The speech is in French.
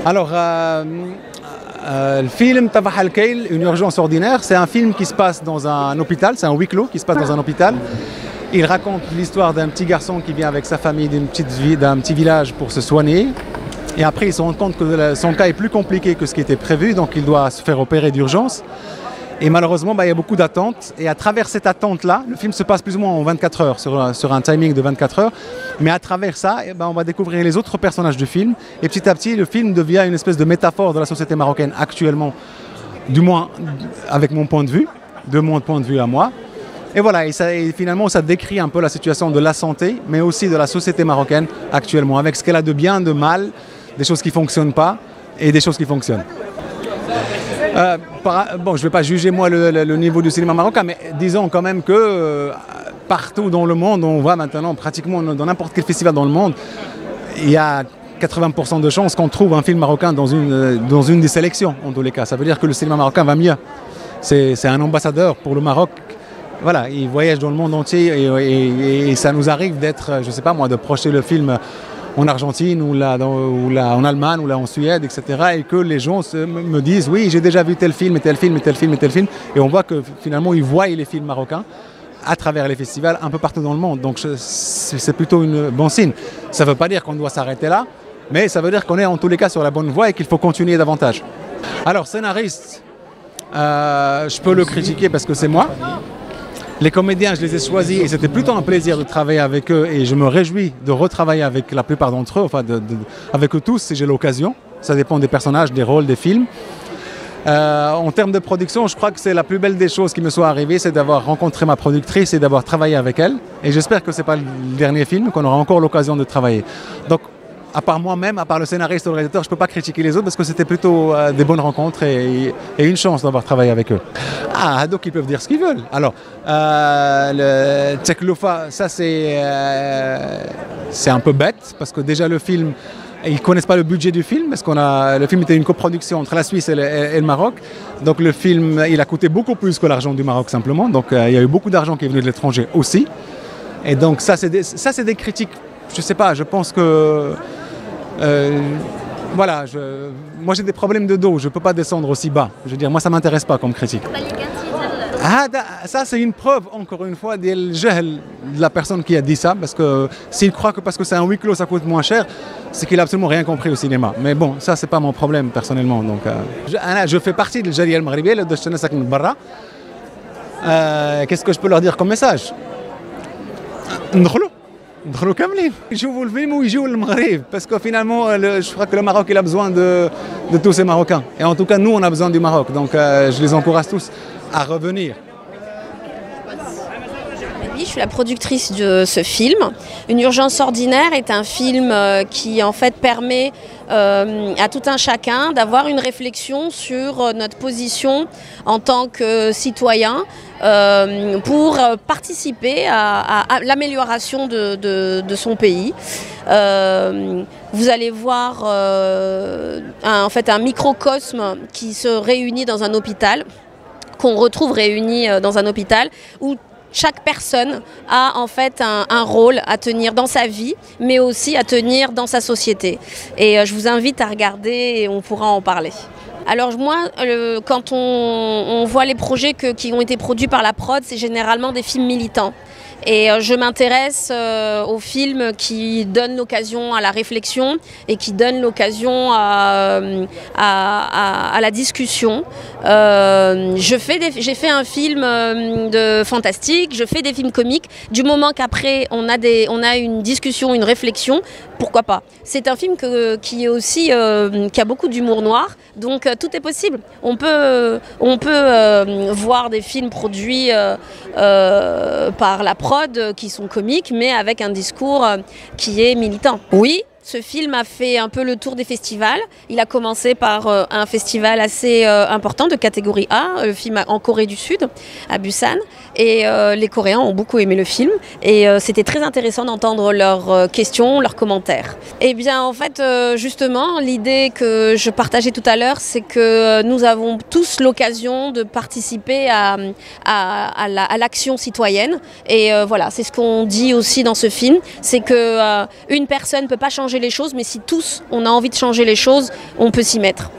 Alors, le film Tabah al-Kayl, une urgence ordinaire, c'est un film qui se passe dans un hôpital, c'est un huis clos qui se passe dans un hôpital. Il raconte l'histoire d'un petit garçon qui vient avec sa famille d'un petit village pour se soigner. Et après, il se rend compte que son cas est plus compliqué que ce qui était prévu, donc il doit se faire opérer d'urgence. Et malheureusement, il y a beaucoup d'attentes. Et à travers cette attente-là, le film se passe plus ou moins en 24 heures, sur un timing de 24 heures. Mais à travers ça, on va découvrir les autres personnages du film. Et petit à petit, le film devient une espèce de métaphore de la société marocaine actuellement, du moins avec mon point de vue, de mon point de vue à moi. Et voilà, et finalement, ça décrit un peu la situation de la santé, mais aussi de la société marocaine actuellement, avec ce qu'elle a de bien, de mal, des choses qui ne fonctionnent pas et des choses qui fonctionnent. Bon, je ne vais pas juger moi le niveau du cinéma marocain, mais disons quand même que partout dans le monde, on voit maintenant pratiquement dans n'importe quel festival dans le monde, il y a 80% de chances qu'on trouve un film marocain dans une des sélections, en tous les cas. Ça veut dire que le cinéma marocain va mieux. C'est un ambassadeur pour le Maroc. Voilà, il voyage dans le monde entier et ça nous arrive d'être, je ne sais pas moi, de projeter le film en Argentine ou là en Allemagne ou là en Suède, etc. Et que les gens me disent oui, j'ai déjà vu tel film et tel film et tel film et tel film. Et on voit que finalement ils voient les films marocains à travers les festivals un peu partout dans le monde. Donc c'est plutôt un bon signe. Ça ne veut pas dire qu'on doit s'arrêter là, mais ça veut dire qu'on est en tous les cas sur la bonne voie et qu'il faut continuer davantage. Alors scénariste, je peux le critiquer parce que c'est moi. Les comédiens, je les ai choisis et c'était plutôt un plaisir de travailler avec eux et je me réjouis de retravailler avec la plupart d'entre eux, enfin avec eux tous si j'ai l'occasion. Ça dépend des personnages, des rôles, des films. En termes de production, je crois que c'est la plus belle des choses qui me soit arrivée, c'est d'avoir rencontré ma productrice et d'avoir travaillé avec elle. Et j'espère que ce n'est pas le dernier film, qu'on aura encore l'occasion de travailler. Donc, à part moi-même, à part le scénariste ou le réalisateur, je ne peux pas critiquer les autres parce que c'était plutôt des bonnes rencontres et une chance d'avoir travaillé avec eux. Ah, donc ils peuvent dire ce qu'ils veulent. Alors, le Tekloufa, ça c'est un peu bête parce que déjà le film, ils ne connaissent pas le budget du film parce le film était une coproduction entre la Suisse et le Maroc. Donc le film, il a coûté beaucoup plus que l'argent du Maroc simplement. Donc il y a eu beaucoup d'argent qui est venu de l'étranger aussi. Et donc ça c'est des critiques, je ne sais pas, je pense que... voilà, moi j'ai des problèmes de dos, je ne peux pas descendre aussi bas. Je veux dire, moi ça ne m'intéresse pas comme critique. Ça c'est une preuve, encore une fois, de la personne qui a dit ça, parce que s'il croit que parce que c'est un huis clos ça coûte moins cher, c'est qu'il n'a absolument rien compris au cinéma. Mais bon, ça c'est pas mon problème personnellement. Donc, je fais partie de l'Jalia al-Maghribiya, de Shanasak al-Barra. Qu'est-ce que je peux leur dire comme message? ندخلوا كاملين يشوفوا الفيلم ويجيوا للمغرب parce que finalement je crois que le Maroc il a besoin de tous ces Marocains et en tout cas nous on a besoin du Maroc donc je les encourage tous à revenir. Je suis la productrice de ce film. Une urgence ordinaire est un film qui en fait permet à tout un chacun d'avoir une réflexion sur notre position en tant que citoyen pour participer à l'amélioration de son pays. Vous allez voir en fait un microcosme qui se réunit dans un hôpital, qu'on retrouve réuni dans un hôpital où chaque personne a en fait un rôle à tenir dans sa vie, mais aussi à tenir dans sa société. Et je vous invite à regarder et on pourra en parler. Alors moi, quand on voit les projets qui ont été produits par la prod, c'est généralement des films militants. Et je m'intéresse aux films qui donnent l'occasion à la réflexion et qui donnent l'occasion à la discussion. J'ai fait un film de fantastique, je fais des films comiques. Du moment qu'après on a une discussion, une réflexion, pourquoi pas. C'est un film qui a beaucoup d'humour noir, donc tout est possible. On peut voir des films produits par la prod qui sont comiques, mais avec un discours qui est militant. Oui, ce film a fait un peu le tour des festivals. Il a commencé par un festival assez important de catégorie A, le film en Corée du Sud, à Busan. Et les Coréens ont beaucoup aimé le film. Et c'était très intéressant d'entendre leurs questions, leurs commentaires. Et bien en fait, justement, l'idée que je partageais tout à l'heure, c'est que nous avons tous l'occasion de participer à l'action citoyenne. Et voilà, c'est ce qu'on dit aussi dans ce film. C'est qu'une personne ne peut pas changer changer les choses, mais si tous on a envie de changer les choses, on peut s'y mettre.